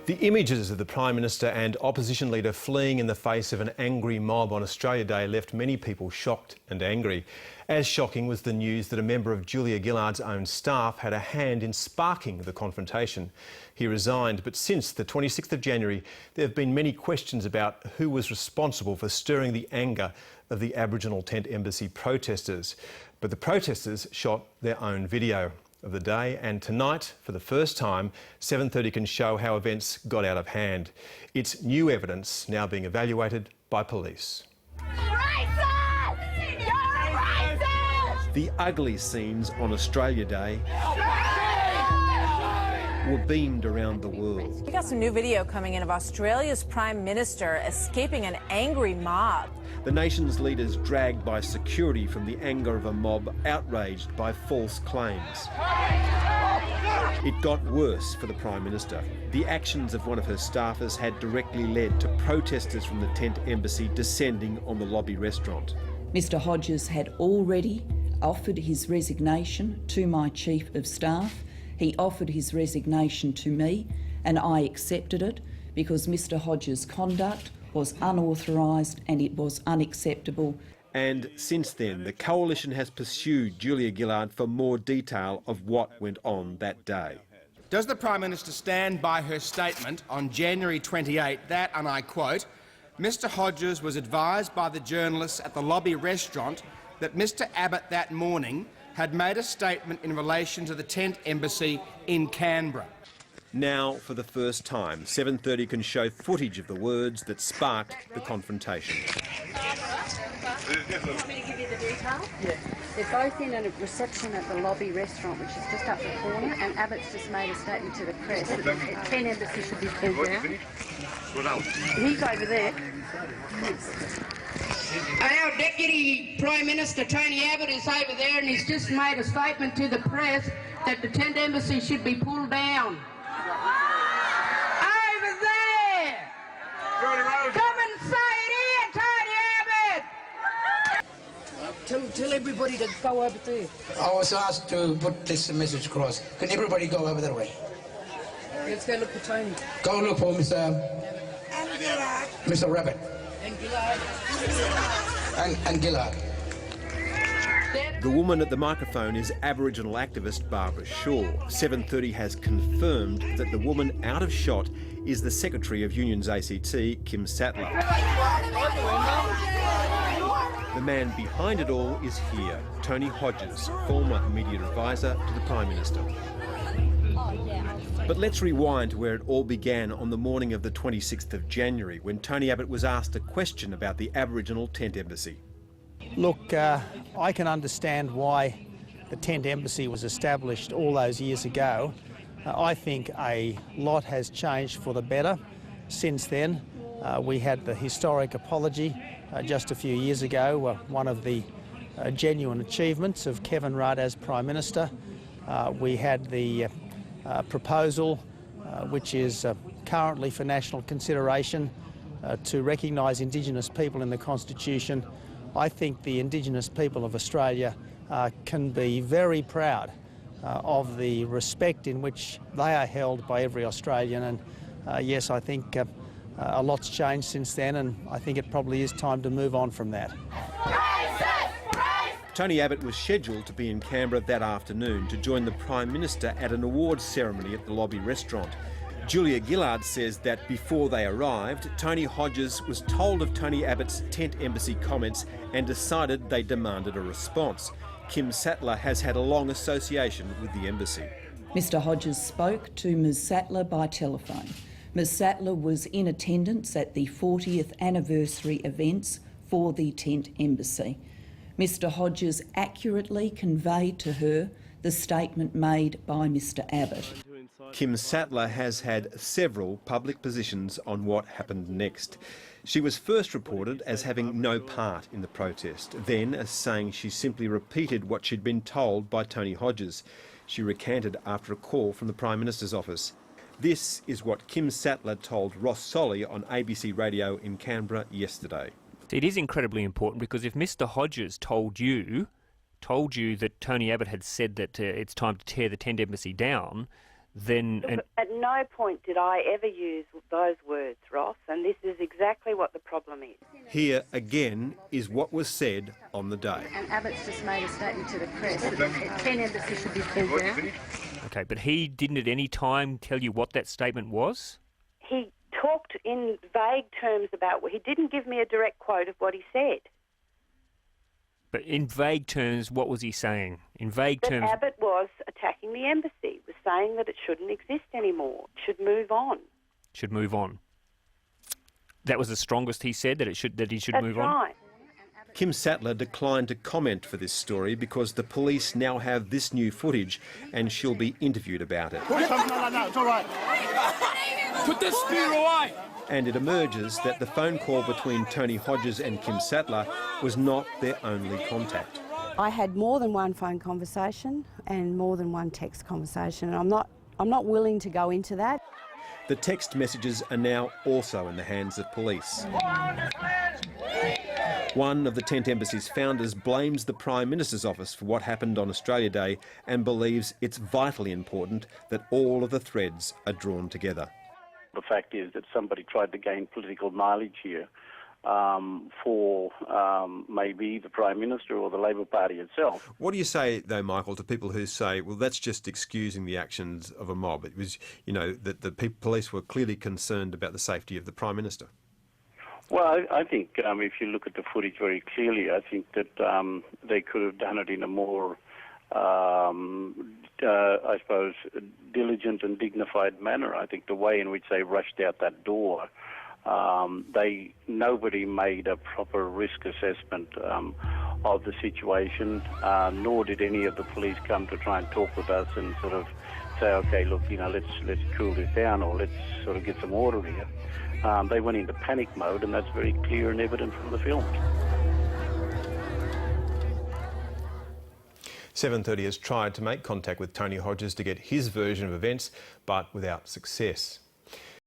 The images of the Prime Minister and opposition leader fleeing in the face of an angry mob on Australia Day left many people shocked and angry. As shocking was the news that a member of Julia Gillard's own staff had a hand in sparking the confrontation. He resigned, but since the 26th of January, there have been many questions about who was responsible for stirring the anger of the Aboriginal Tent Embassy protesters. But the protesters shot their own video of the day, and tonight, for the first time, 7:30 can show how events got out of hand. It's new evidence now being evaluated by police. Racist! You're racist! The ugly scenes on Australia Day were beamed around the world. We got some new video coming in of Australia's Prime Minister escaping an angry mob. The nation's leaders dragged by security from the anger of a mob outraged by false claims. It got worse for the Prime Minister. The actions of one of her staffers had directly led to protesters from the Tent Embassy descending on the lobby restaurant. Mr Hodges had already offered his resignation to my Chief of Staff. He offered his resignation to me and I accepted it because Mr Hodges' conduct was unauthorised and it was unacceptable. And since then, the Coalition has pursued Julia Gillard for more detail of what went on that day. Does the Prime Minister stand by her statement on January 28 that, and I quote, Mr Hodges was advised by the journalists at the lobby restaurant that Mr Abbott that morning had made a statement in relation to the Tent Embassy in Canberra? Now, for the first time, 7:30 can show footage of the words that sparked the confrontation. Want me to give you the detail? Yeah. They're both in a reception at the lobby restaurant, which is just up the corner, and Abbott's just made a statement to the press that the Tent Embassy should be pulled down. He's over there. Our Deputy Prime Minister, Tony Abbott, is over there and he's just made a statement to the press that the Tent Embassy should be pulled down. Over there! Come and say it here, Tony Abbott! Tell everybody to go over there. I was asked to put this message across. Can everybody go over that way? Let's go look for Tony. Go look for Mr. Rabbit. And Gillard. And Gillard. The woman at the microphone is Aboriginal activist Barbara Shaw. 7:30 has confirmed that the woman out of shot is the Secretary of Unions ACT, Kim Sattler. The man behind it all is here, Tony Hodges, former immediate advisor to the Prime Minister. But let's rewind to where it all began on the morning of the 26th of January, when Tony Abbott was asked a question about the Aboriginal Tent Embassy. Look, I can understand why the Tent Embassy was established all those years ago. I think a lot has changed for the better since then. We had the historic apology just a few years ago, one of the genuine achievements of Kevin Rudd as Prime Minister. We had the proposal, which is currently for national consideration, to recognise Indigenous people in the Constitution. I think the Indigenous people of Australia can be very proud of the respect in which they are held by every Australian. And yes, I think a lot's changed since then, and I think it probably is time to move on from that. Tony Abbott was scheduled to be in Canberra that afternoon to join the Prime Minister at an awards ceremony at the lobby restaurant. Julia Gillard says that before they arrived, Tony Hodges was told of Tony Abbott's Tent Embassy comments and decided they demanded a response. Kim Sattler has had a long association with the embassy. Mr Hodges spoke to Ms Sattler by telephone. Ms Sattler was in attendance at the 40th anniversary events for the Tent Embassy. Mr Hodges accurately conveyed to her the statement made by Mr Abbott. Kim Sattler has had several public positions on what happened next. She was first reported as having no part in the protest, then as saying she simply repeated what she'd been told by Tony Hodges. She recanted after a call from the Prime Minister's office. This is what Kim Sattler told Ross Solly on ABC Radio in Canberra yesterday. It is incredibly important because if Mr Hodges told you that Tony Abbott had said that it's time to tear the Tent Embassy down, then... Look, at no point did I ever use those words, Ross, and this is exactly what the problem is. Here again is what was said on the day. And Abbott's just made a statement to the press that 10 embassies should be pulled down. Okay, but he didn't at any time tell you what that statement was? He talked in vague terms about... He didn't give me a direct quote of what he said. But in vague terms, what was he saying? In vague That terms... Abbott was attacking the embassy, was saying that it shouldn't exist anymore, it should move on. Should move on. That was the strongest he said, that he should move on? That's right. Kim Sattler declined to comment for this story because the police now have this new footage and she'll be interviewed about it. No, it's all right. Put the spear away! And it emerges that the phone call between Tony Hodges and Kim Sattler was not their only contact. I had more than one phone conversation and more than one text conversation, and I'm not willing to go into that. The text messages are now also in the hands of police. One of the Tent Embassy's founders blames the Prime Minister's office for what happened on Australia Day and believes it's vitally important that all of the threads are drawn together. The fact is that somebody tried to gain political mileage here for maybe the Prime Minister or the Labor Party itself. What do you say, though, Michael, to people who say, well, that's just excusing the actions of a mob? It was, you know, that the police were clearly concerned about the safety of the Prime Minister. Well, I think if you look at the footage very clearly, I think that they could have done it in a more, I suppose, diligent and dignified manner. I think the way in which they rushed out that door, nobody made a proper risk assessment of the situation, nor did any of the police come to try and talk with us and sort of say, okay, look, you know, let's cool this down or let's sort of get some order here. They went into panic mode, and that's very clear and evident from the film. 7:30 has tried to make contact with Tony Hodges to get his version of events, but without success.